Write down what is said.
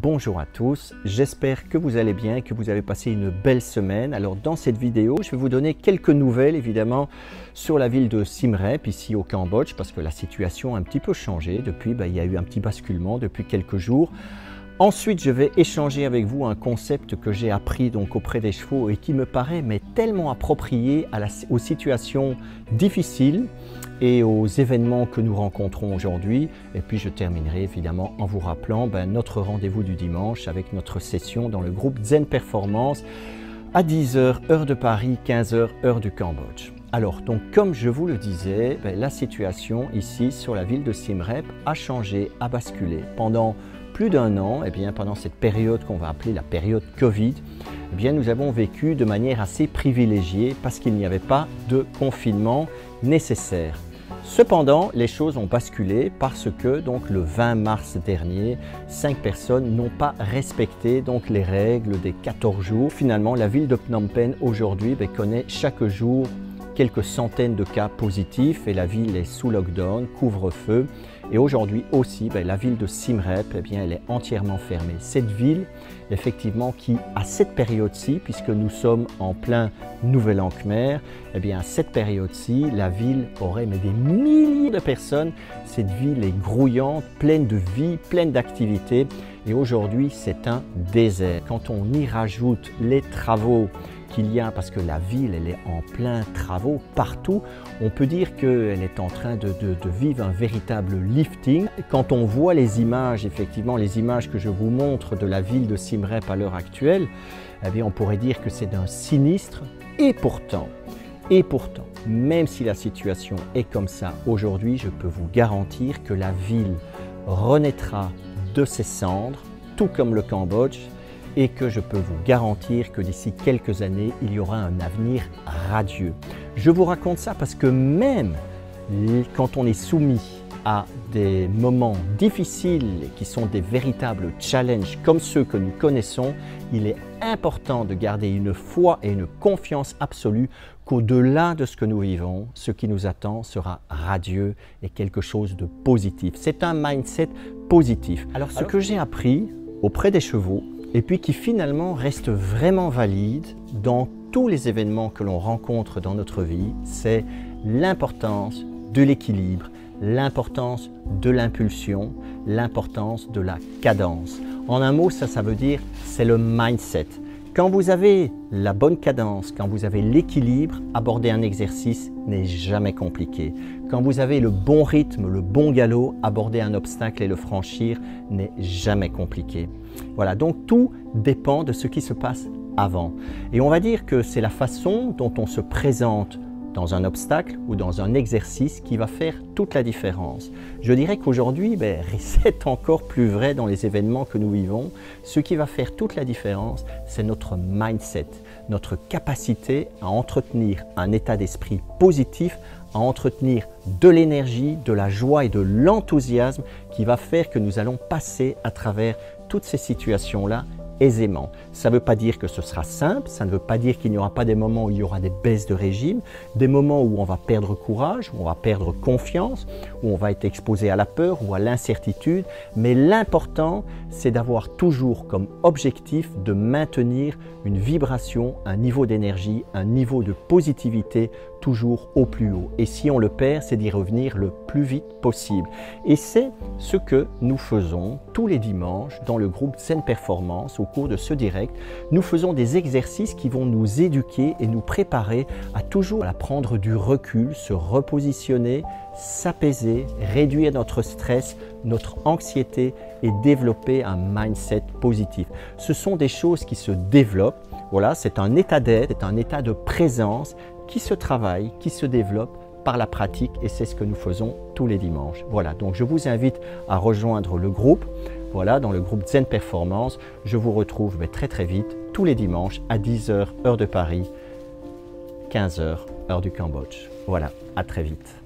bonjour à tous, j'espère que vous allez bien et que vous avez passé une belle semaine. Alors dans cette vidéo, je vais vous donner quelques nouvelles évidemment sur la ville de Siem Reap ici au Cambodge parce que la situation a un petit peu changé depuis, il y a eu un petit basculement depuis quelques jours. Ensuite, je vais échanger avec vous un concept que j'ai appris donc auprès des chevaux et qui me paraît tellement approprié aux situations difficiles et aux événements que nous rencontrons aujourd'hui. Et puis je terminerai évidemment en vous rappelant notre rendez-vous du dimanche avec notre session dans le groupe Zen Performance à 10 h heure de Paris, 15 h heure du Cambodge. Alors donc comme je vous le disais, la situation ici sur la ville de Siem Reap a changé, a basculé. Pendant plus d'un an, pendant cette période qu'on va appeler la période Covid, nous avons vécu de manière assez privilégiée parce qu'il n'y avait pas de confinement nécessaire. Cependant, les choses ont basculé parce que donc, le 20 mars dernier, 5 personnes n'ont pas respecté donc, les règles des 14 jours. Finalement, la ville de Phnom Penh aujourd'hui connaît chaque jour quelques centaines de cas positifs et la ville est sous lockdown, couvre-feu. Et aujourd'hui aussi, la ville de Siem Reap, elle est entièrement fermée. Cette ville, effectivement, qui à cette période-ci, puisque nous sommes en plein Nouvel An Khmer, à cette période-ci, la ville aurait des milliers de personnes. Cette ville est grouillante, pleine de vie, pleine d'activités. Et aujourd'hui, c'est un désert. Quand on y rajoute les travaux qu'il y a, parce que la ville elle est en plein travaux partout, on peut dire qu'elle est en train de vivre un véritable lifting. Quand on voit les images, effectivement les images que je vous montre de la ville de Siem Reap à l'heure actuelle, on pourrait dire que c'est d'un sinistre. Et pourtant, même si la situation est comme ça aujourd'hui, je peux vous garantir que la ville renaîtra de ses cendres, tout comme le Cambodge, et que je peux vous garantir que d'ici quelques années, il y aura un avenir radieux. Je vous raconte ça parce que même quand on est soumis à des moments difficiles qui sont des véritables challenges comme ceux que nous connaissons, il est important de garder une foi et une confiance absolue qu'au-delà de ce que nous vivons, ce qui nous attend sera radieux et quelque chose de positif. C'est un mindset positif. Alors ce que j'ai appris auprès des chevaux, et puis qui finalement reste vraiment valide dans tous les événements que l'on rencontre dans notre vie, c'est l'importance de l'équilibre, l'importance de l'impulsion, l'importance de la cadence. En un mot, ça veut dire c'est le mindset. Quand vous avez la bonne cadence, quand vous avez l'équilibre, aborder un exercice n'est jamais compliqué. Quand vous avez le bon rythme, le bon galop, aborder un obstacle et le franchir n'est jamais compliqué. Voilà, donc tout dépend de ce qui se passe avant. Et on va dire que c'est la façon dont on se présente dans un obstacle ou dans un exercice qui va faire toute la différence. Je dirais qu'aujourd'hui, c'est encore plus vrai dans les événements que nous vivons. Ce qui va faire toute la différence, c'est notre mindset, notre capacité à entretenir un état d'esprit positif, à entretenir de l'énergie, de la joie et de l'enthousiasme qui va faire que nous allons passer à travers toutes ces situations-là aisément. Ça ne veut pas dire que ce sera simple, ça ne veut pas dire qu'il n'y aura pas des moments où il y aura des baisses de régime, des moments où on va perdre courage, où on va perdre confiance, où on va être exposé à la peur ou à l'incertitude, mais l'important, c'est d'avoir toujours comme objectif de maintenir une vibration, un niveau d'énergie, un niveau de positivité toujours au plus haut. Et si on le perd, c'est d'y revenir le plus vite possible. Et c'est ce que nous faisons tous les dimanches dans le groupe Zen Performance. Au cours de ce direct, nous faisons des exercices qui vont nous éduquer et nous préparer à toujours prendre du recul, se repositionner, s'apaiser, réduire notre stress, notre anxiété et développer un mindset positif. Ce sont des choses qui se développent. Voilà, c'est un état d'être, c'est un état de présence qui se travaille, qui se développe par la pratique et c'est ce que nous faisons tous les dimanches. Voilà, donc je vous invite à rejoindre le groupe, voilà, dans le groupe Zen Performance. Je vous retrouve très vite, tous les dimanches à 10 h heure de Paris, 15 h heure du Cambodge. Voilà, à très vite.